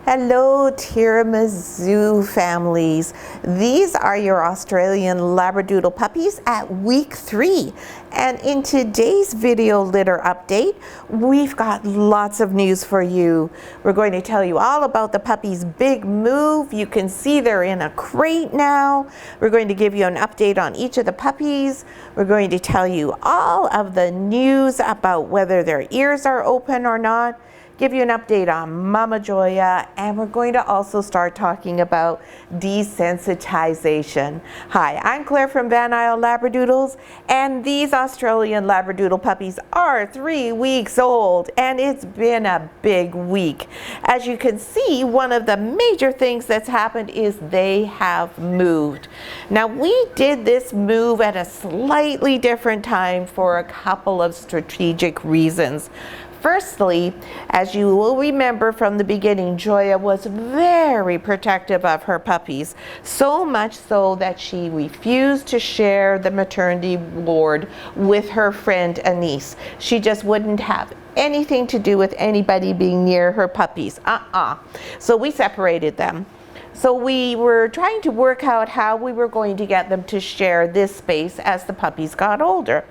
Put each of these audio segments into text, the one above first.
Hello Tiramisu families. These are your Australian Labradoodle puppies at week 3. And in today's video litter update, we've got lots of news for you. We're going to tell you all about the puppies' big move. You can see they're in a crate now. We're going to give you an update on each of the puppies. We're going to tell you all of the news about whether their ears are open or not. Give you an update on Mama Joya, and we're going to also start talking about desensitization. Hi, I'm Claire from Isle Labradoodles, and these Australian Labradoodle puppies are 3 weeks old, and it's been a big week. As you can see, one of the major things that's happened is they have moved. Now, we did this move at a slightly different time for a couple of strategic reasons. Firstly, as you will remember from the beginning, Joya was very protective of her puppies, so much so that she refused to share the maternity ward with her friend Anise. She just wouldn't have anything to do with anybody being near her puppies. So we separated them. So we were trying to work out how we were going to get them to share this space as the puppies got older.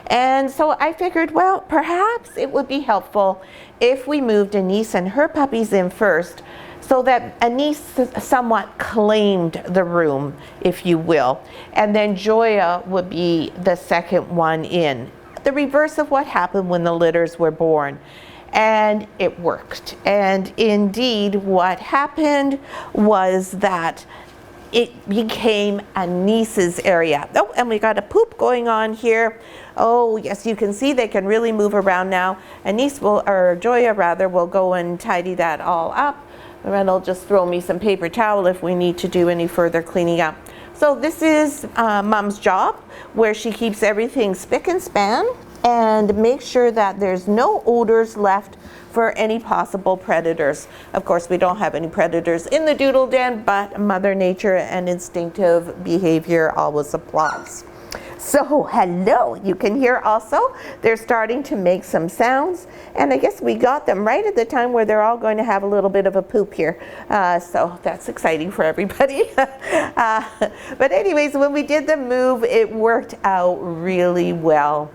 And so I figured, well, perhaps it would be helpful if we moved Anise and her puppies in first, so that Anise somewhat claimed the room, if you will, and then Joya would be the second one in. The reverse of what happened when the litters were born. And it worked. And indeed, what happened was that it became Anise's area. Oh, and we got a poop going on here. Oh, yes, you can see they can really move around now. Anise will, or Joya rather, will go and tidy that all up. And then they'll just throw me some paper towel if we need to do any further cleaning up. So this is Mom's job, where she keeps everything spick and span and make sure that there's no odors left for any possible predators. Of course, we don't have any predators in the doodle den, but Mother Nature and instinctive behavior always applies. So, hello, you can hear also, they're starting to make some sounds, and I guess we got them right at the time where they're all going to have a little bit of a poop here. So that's exciting for everybody. But anyways, when we did the move, it worked out really well.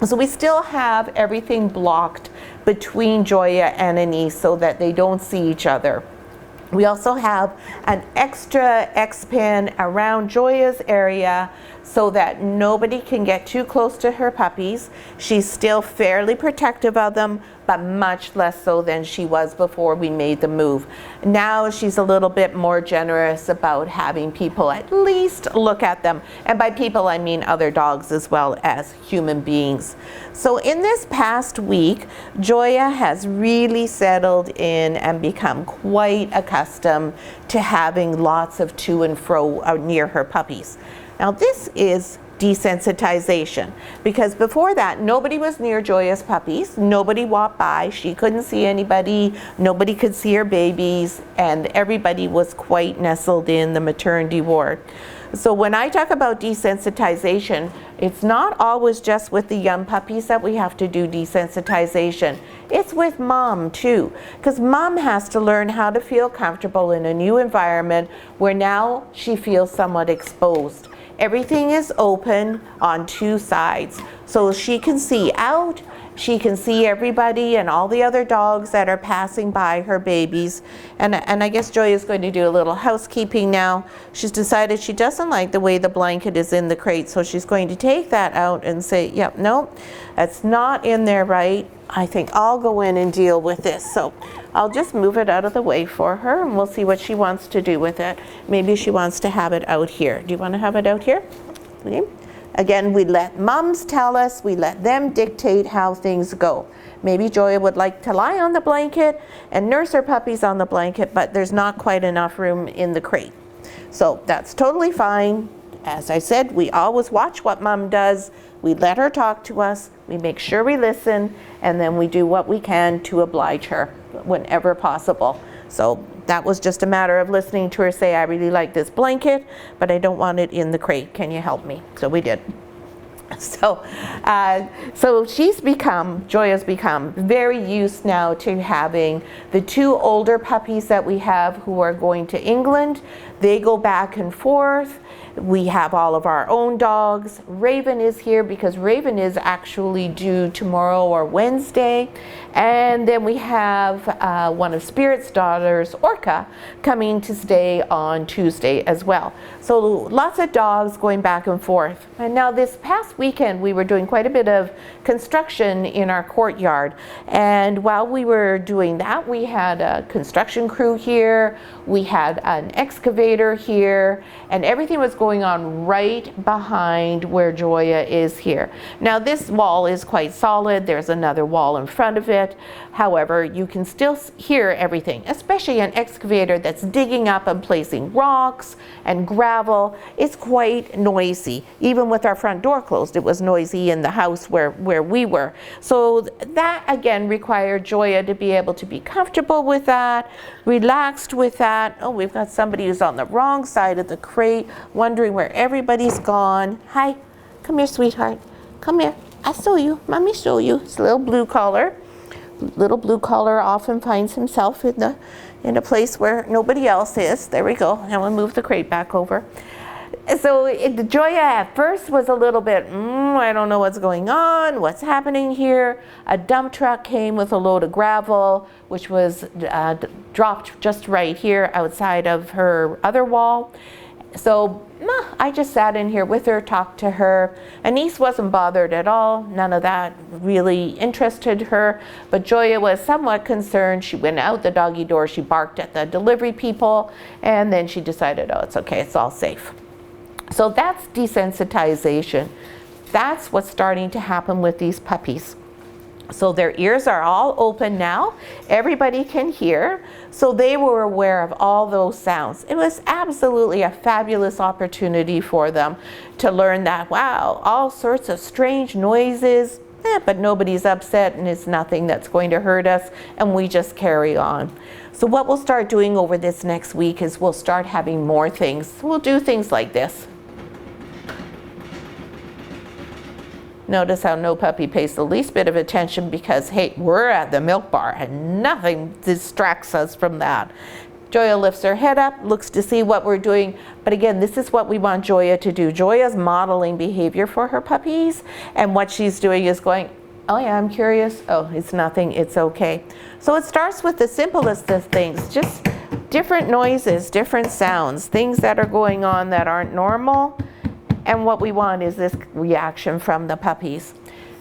So we still have everything blocked between Joya and Anise so that they don't see each other. We also have an extra X-pin around Joya's area so that nobody can get too close to her puppies. She's still fairly protective of them, but much less so than she was before we made the move. Now she's a little bit more generous about having people at least look at them. And by people, I mean other dogs as well as human beings. So in this past week, Joya has really settled in and become quite accustomed to having lots of to and fro near her puppies. Now this is desensitization, because before that nobody was near Joya's puppies, nobody walked by, she couldn't see anybody, nobody could see her babies, and everybody was quite nestled in the maternity ward. So when I talk about desensitization, it's not always just with the young puppies that we have to do desensitization. It's with mom too, because mom has to learn how to feel comfortable in a new environment where now she feels somewhat exposed. Everything is open on 2 sides, so she can see out, she can see everybody and all the other dogs that are passing by her babies. And I guess Joya is going to do a little housekeeping now. She's decided she doesn't like the way the blanket is in the crate, so she's going to take that out and say, yep, no, that's not in there right. I think I'll go in and deal with this. So I'll just move it out of the way for her, and we'll see what she wants to do with it. Maybe she wants to have it out here. Do you want to have it out here? Okay. Again, we let moms tell us, we let them dictate how things go. Maybe Joya would like to lie on the blanket and nurse her puppies on the blanket, but there's not quite enough room in the crate. So that's totally fine. As I said, we always watch what mom does. We let her talk to us, we make sure we listen, and then we do what we can to oblige her whenever possible. So that was just a matter of listening to her say, I really like this blanket, but I don't want it in the crate. Can you help me? So we did. So, Joya's become very used now to having the two older puppies that we have who are going to England. They go back and forth. We have all of our own dogs. Raven is here because Raven is actually due tomorrow or Wednesday. And then we have one of Spirit's daughters, Orca, coming to stay on Tuesday as well. So lots of dogs going back and forth. And now this past weekend, we were doing quite a bit of construction in our courtyard. And while we were doing that, we had a construction crew here. We had an excavator here, and everything was going on right behind where Joya is here. Now this wall is quite solid. There's another wall in front of it. However, you can still hear everything, especially an excavator that's digging up and placing rocks and gravel. It's quite noisy. Even with our front door closed, it was noisy in the house where we were. So that again required Joya to be able to be comfortable with that, relaxed with that. Oh, we've got somebody who's on the wrong side of the crate, wondering where everybody's gone. Hi, come here, sweetheart. Come here. I saw you. Mommy saw you. It's a little blue collar. Little blue collar often finds himself in a place where nobody else is. There we go. Now we'll move the crate back over. So Joya at first was a little bit, I don't know what's going on, what's happening here. A dump truck came with a load of gravel, which was dropped just right here outside of her other wall. So I just sat in here with her, talked to her. Anise wasn't bothered at all. None of that really interested her. But Joya was somewhat concerned. She went out the doggy door. She barked at the delivery people. And then she decided, oh, it's okay. It's all safe. So that's desensitization. That's what's starting to happen with these puppies. So their ears are all open now. Everybody can hear. So they were aware of all those sounds. It was absolutely a fabulous opportunity for them to learn that, wow, all sorts of strange noises, but nobody's upset and it's nothing that's going to hurt us, and we just carry on. So what we'll start doing over this next week is we'll start having more things. We'll do things like this. Notice how no puppy pays the least bit of attention because, hey, we're at the milk bar and nothing distracts us from that. Joya lifts her head up, looks to see what we're doing. But again, this is what we want Joya to do. Joya's modeling behavior for her puppies, and what she's doing is going, oh yeah, I'm curious. Oh, it's nothing, it's okay. So it starts with the simplest of things, just different noises, different sounds, things that are going on that aren't normal. And what we want is this reaction from the puppies.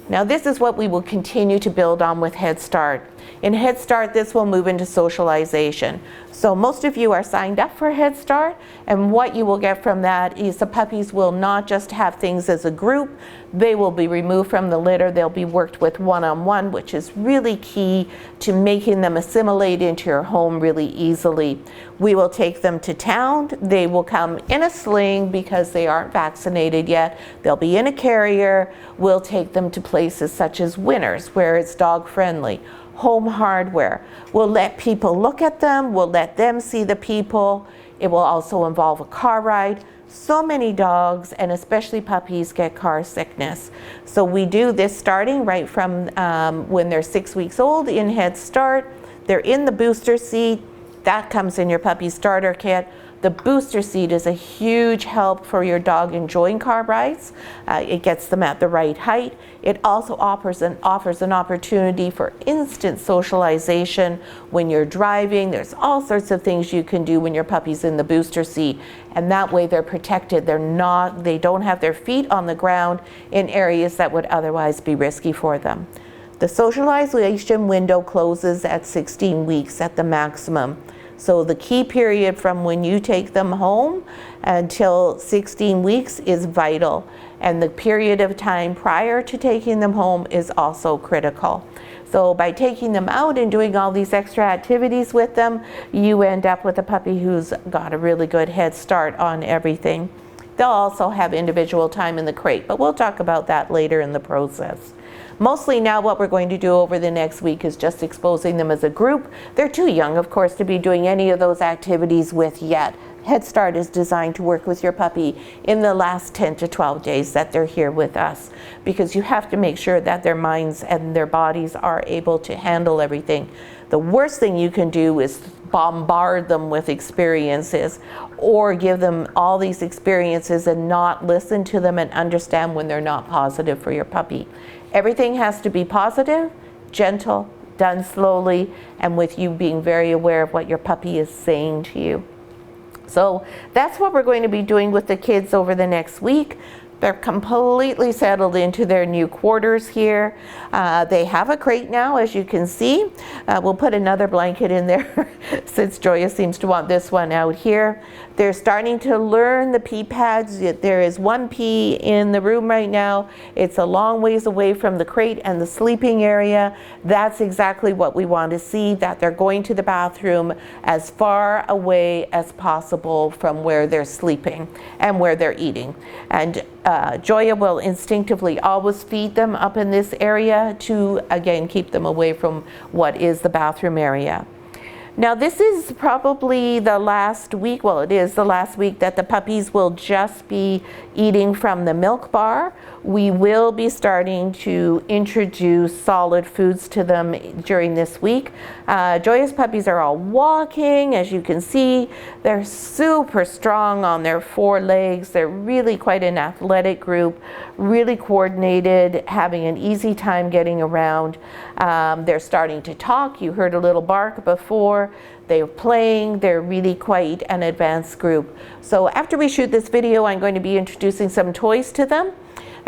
Now this is what we will continue to build on with Head Start. In Head Start, this will move into socialization. So most of you are signed up for Head Start, and what you will get from that is the puppies will not just have things as a group, they will be removed from the litter, they'll be worked with one-on-one, which is really key to making them assimilate into your home really easily. We will take them to town, they will come in a sling because they aren't vaccinated yet, they'll be in a carrier, we'll take them to places such as Winners where it's dog friendly. Home Hardware. We'll let people look at them, we'll let them see the people. It will also involve a car ride. So many dogs, and especially puppies, get car sickness. So we do this starting right from when they're 6 weeks old in Head Start. They're in the booster seat. That comes in your puppy starter kit. The booster seat is a huge help for your dog enjoying car rides. It gets them at the right height. It also offers an opportunity for instant socialization when you're driving. There's all sorts of things you can do when your puppy's in the booster seat, and that way they're protected. They don't have their feet on the ground in areas that would otherwise be risky for them. The socialization window closes at 16 weeks at the maximum. So the key period from when you take them home until 16 weeks is vital. And the period of time prior to taking them home is also critical. So by taking them out and doing all these extra activities with them, you end up with a puppy who's got a really good head start on everything. They'll also have individual time in the crate, but we'll talk about that later in the process. Mostly now what we're going to do over the next week is just exposing them as a group. They're too young, of course, to be doing any of those activities with yet. Head Start is designed to work with your puppy in the last 10 to 12 days that they're here with us, because you have to make sure that their minds and their bodies are able to handle everything. The worst thing you can do is bombard them with experiences or give them all these experiences and not listen to them and understand when they're not positive for your puppy. Everything has to be positive, gentle, done slowly, and with you being very aware of what your puppy is saying to you. So that's what we're going to be doing with the kids over the next week. They're completely settled into their new quarters here. They have a crate now, as you can see. We'll put another blanket in there since Joya seems to want this one out here. They're starting to learn the pee pads. There is one pee in the room right now. It's a long ways away from the crate and the sleeping area. That's exactly what we want to see, that they're going to the bathroom as far away as possible from where they're sleeping and where they're eating. And Joya will instinctively always feed them up in this area to, again, keep them away from what is the bathroom area. Now this is probably the last week, well it is the last week that the puppies will just be eating from the milk bar. We will be starting to introduce solid foods to them during this week. Joya's puppies are all walking, as you can see. They're super strong on their 4 legs. They're really quite an athletic group, really coordinated, having an easy time getting around. They're starting to talk. You heard a little bark before. They're playing. They're really quite an advanced group. So after we shoot this video, I'm going to be introducing some toys to them.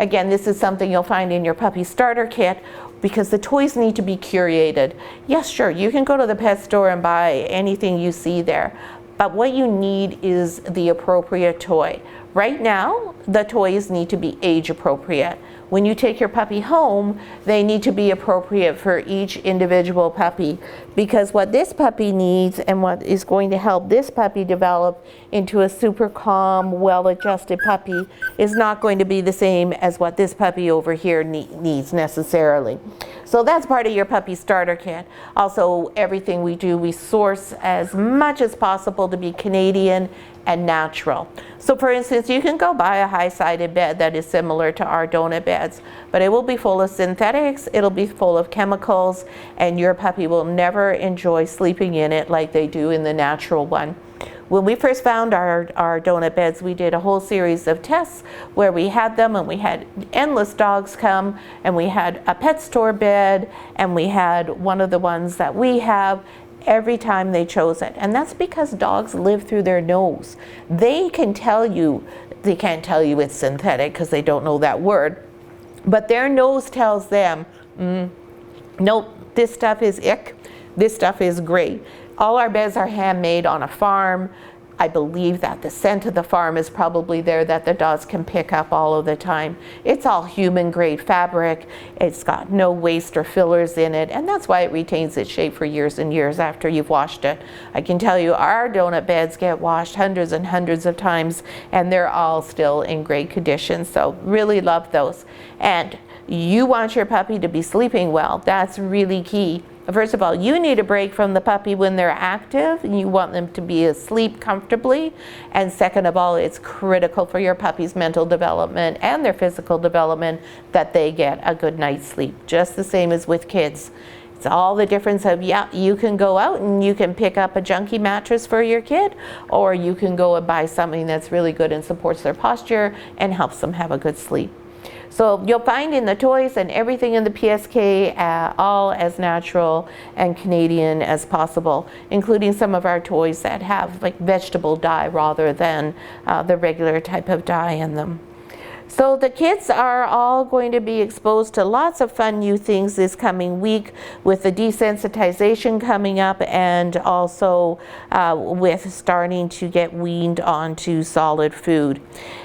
Again, this is something you'll find in your puppy starter kit, because the toys need to be curated. Yes, sure, you can go to the pet store and buy anything you see there, but what you need is the appropriate toy. Right now, the toys need to be age appropriate. When you take your puppy home, they need to be appropriate for each individual puppy, because what this puppy needs and what is going to help this puppy develop into a super calm, well-adjusted puppy is not going to be the same as what this puppy over here needs necessarily. So that's part of your puppy starter kit. Also, everything we do, we source as much as possible to be Canadian and natural. So for instance, you can go buy a high-sided bed that is similar to our donut beds, but it will be full of synthetics, it'll be full of chemicals, and your puppy will never enjoy sleeping in it like they do in the natural one. When we first found our donut beds, we did a whole series of tests where we had them, and we had endless dogs come, and we had a pet store bed, and we had one of the ones that we have. Every time they chose it. And that's because dogs live through their nose. They can tell you, they can't tell you it's synthetic because they don't know that word, but their nose tells them, nope, this stuff is ick, this stuff is great. All our beds are handmade on a farm. I believe that the scent of the farm is probably there that the dogs can pick up all of the time. It's all human grade fabric. It's got no waste or fillers in it, and that's why it retains its shape for years and years after you've washed it. I can tell you our donut beds get washed hundreds and hundreds of times, and they're all still in great condition. So really love those. And you want your puppy to be sleeping well. That's really key. First of all, you need a break from the puppy when they're active, and you want them to be asleep comfortably. And second of all, it's critical for your puppy's mental development and their physical development that they get a good night's sleep, just the same as with kids. It's all the difference of, yeah, you can go out and you can pick up a junky mattress for your kid, or you can go and buy something that's really good and supports their posture and helps them have a good sleep. So you'll find in the toys and everything in the PSK all as natural and Canadian as possible, including some of our toys that have like vegetable dye rather than the regular type of dye in them. So the kids are all going to be exposed to lots of fun new things this coming week, with the desensitization coming up, and also with starting to get weaned onto solid food.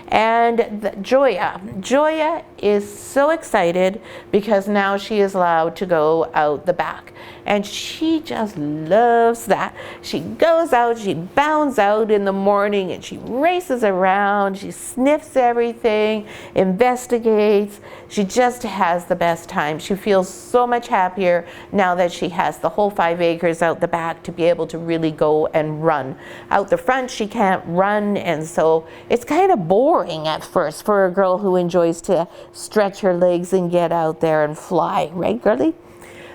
And Joya is so excited because now she is allowed to go out the back. And she just loves that. She goes out, she bounds out in the morning, and she races around, she sniffs everything, investigates. She just has the best time. She feels so much happier now that she has the whole 5 acres out the back to be able to really go and run. Out the front, she can't run, and so it's kind of boring at first for a girl who enjoys to stretch her legs and get out there and fly, right, girlie?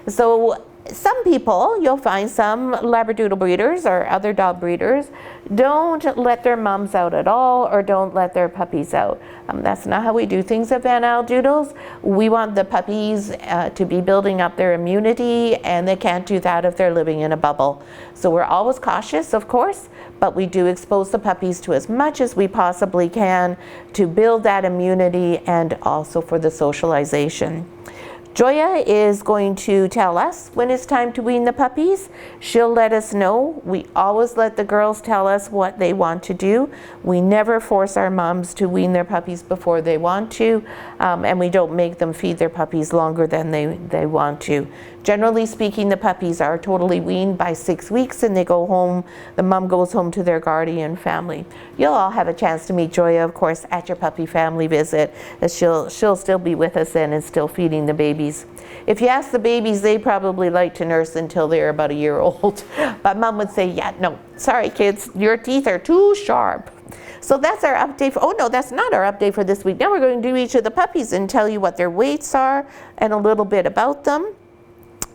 So some people, you'll find some Labradoodle breeders or other dog breeders don't let their mums out at all, or don't let their puppies out. That's not how we do things at Isle Doodles. We want the puppies to be building up their immunity, and they can't do that if they're living in a bubble. So we're always cautious, of course, but we do expose the puppies to as much as we possibly can to build that immunity and also for the socialization. Joya is going to tell us when it's time to wean the puppies. She'll let us know. We always let the girls tell us what they want to do. We never force our moms to wean their puppies before they want to, and we don't make them feed their puppies longer than they want to. Generally speaking, the puppies are totally weaned by 6 weeks, and they go home, the mom goes home to their guardian family. You'll all have a chance to meet Joya, of course, at your puppy family visit, as she'll still be with us then and still feeding the babies. If you ask the babies, they probably like to nurse until they're about a year old. But mom would say, yeah, no, sorry kids, your teeth are too sharp. So that's our update. Oh no, that's not our update for this week. Now we're going to do each of the puppies and tell you what their weights are and a little bit about them.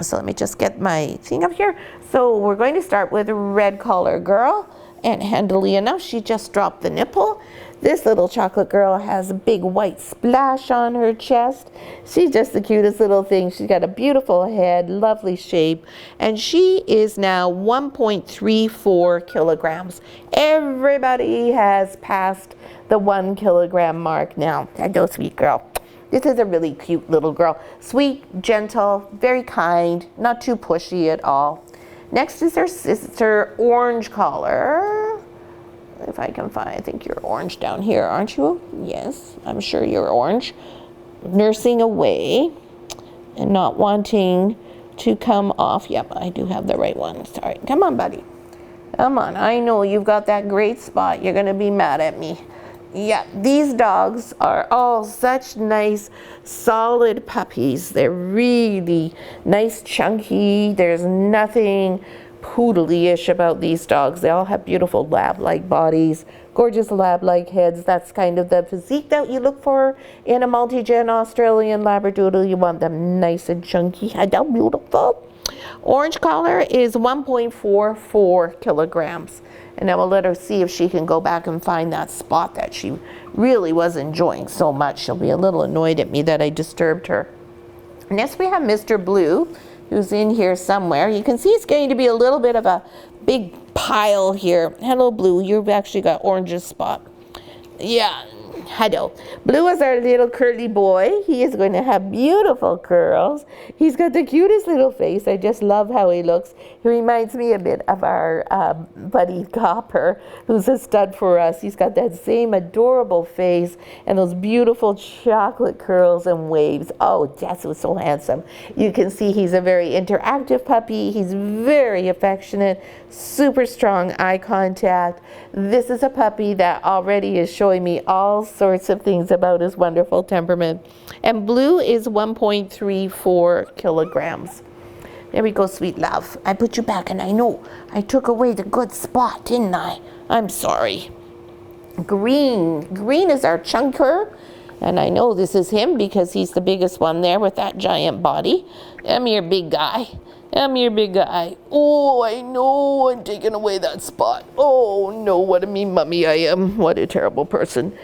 So let me just get my thing up here. So we're going to start with a red collar girl, and handily enough, she just dropped the nipple. This little chocolate girl has a big white splash on her chest. She's just the cutest little thing. She's got a beautiful head, lovely shape, and she is now 1.34 kilograms. Everybody has passed the 1 kilogram mark now. Hello, sweet girl. This is a really cute little girl. Sweet, gentle, very kind, not too pushy at all. Next is her sister, orange collar. If I can find, I think you're orange down here, aren't you? Yes, I'm sure you're orange. Nursing away and not wanting to come off. Yep, I do have the right one. Sorry, come on, buddy. Come on, I know you've got that great spot. You're gonna be mad at me. Yeah, these dogs are all such nice, solid puppies. They're really nice, chunky. There's nothing poodle-ish about these dogs. They all have beautiful lab-like bodies, gorgeous lab-like heads. That's kind of the physique that you look for in a multi-gen Australian Labradoodle. You want them nice and chunky. How beautiful. Orange collar is 1.44 kilograms. And I will let her see if she can go back and find that spot that she really was enjoying so much. She'll be a little annoyed at me that I disturbed her. Next we have Mr. Blue, who's in here somewhere. You can see it's going to be a little bit of a big pile here. Hello, Blue. You've actually got orange's spot. Yeah. Hello. Blue is our little curly boy. He is going to have beautiful curls. He's got the cutest little face. I just love how he looks. He reminds me a bit of our buddy Copper, who's a stud for us. He's got that same adorable face and those beautiful chocolate curls and waves. Oh, Jess was so handsome. You can see he's a very interactive puppy. He's very affectionate, super strong eye contact. This is a puppy that already is showing me all sorts of things about his wonderful temperament. And Blue is 1.34 kilograms. There we go, sweet love. I put you back, and I know I took away the good spot, didn't I? I'm sorry. Green. Green is our chunker. And I know this is him because he's the biggest one there with that giant body. Come here, big guy. Come here, big guy. Oh, I know I'm taking away that spot. Oh, no, what a mean mummy I am. What a terrible person.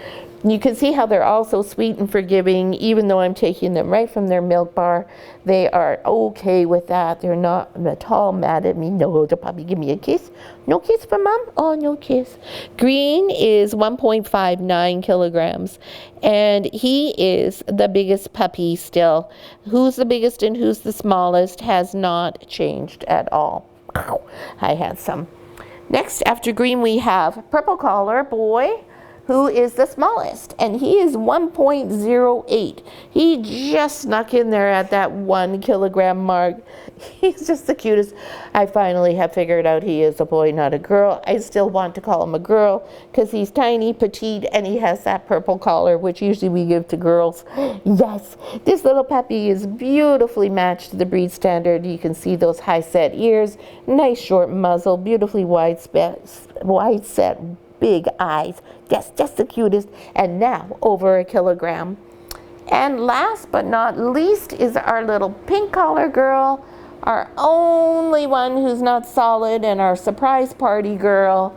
You can see how they're all so sweet and forgiving. Even though I'm taking them right from their milk bar, they are okay with that. They're not at all mad at me. No, they'll probably give me a kiss. No kiss for mom? Oh, no kiss. Green is 1.59 kilograms, and he is the biggest puppy still. Who's the biggest and who's the smallest has not changed at all. Hi, handsome. Next, after Green, we have purple collar boy. who is the smallest, and he is 1.08. He just snuck in there at that 1 kilogram mark. He's just the cutest. I finally have figured out he is a boy, not a girl. I still want to call him a girl because he's tiny, petite, and he has that purple collar, which usually we give to girls. Yes, this little puppy is beautifully matched to the breed standard. You can see those high set ears, nice short muzzle, beautifully wide set, big eyes. Yes, just the cutest. And now over 1 kilogram. And last but not least is our little pink collar girl, our only one who's not solid, and our surprise party girl.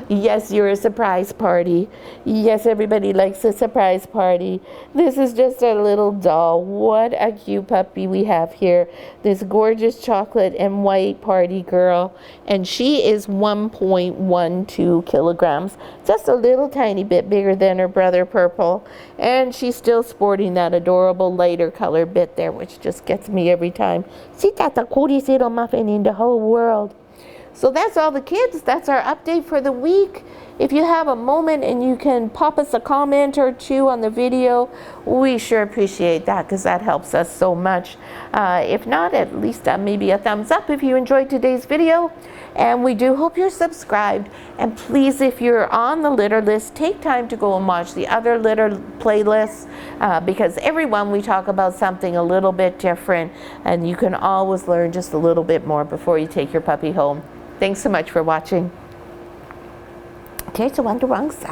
Yes, you're a surprise party. Yes, everybody likes a surprise party. This is just a little doll. What a cute puppy we have here. This gorgeous chocolate and white party girl. And she is 1.12 kilograms. Just a little tiny bit bigger than her brother Purple. And she's still sporting that adorable lighter color bit there, which just gets me every time. See, that's the cutest little muffin in the whole world. So that's all the kids. That's our update for the week. If you have a moment and you can pop us a comment or two on the video, we sure appreciate that because that helps us so much. If not, at least maybe a thumbs up if you enjoyed today's video. And we do hope you're subscribed. And please, if you're on the litter list, take time to go and watch the other litter playlists because every one we talk about something a little bit different, and you can always learn just a little bit more before you take your puppy home. Thanks so much for watching. Okay, so on the wrong side.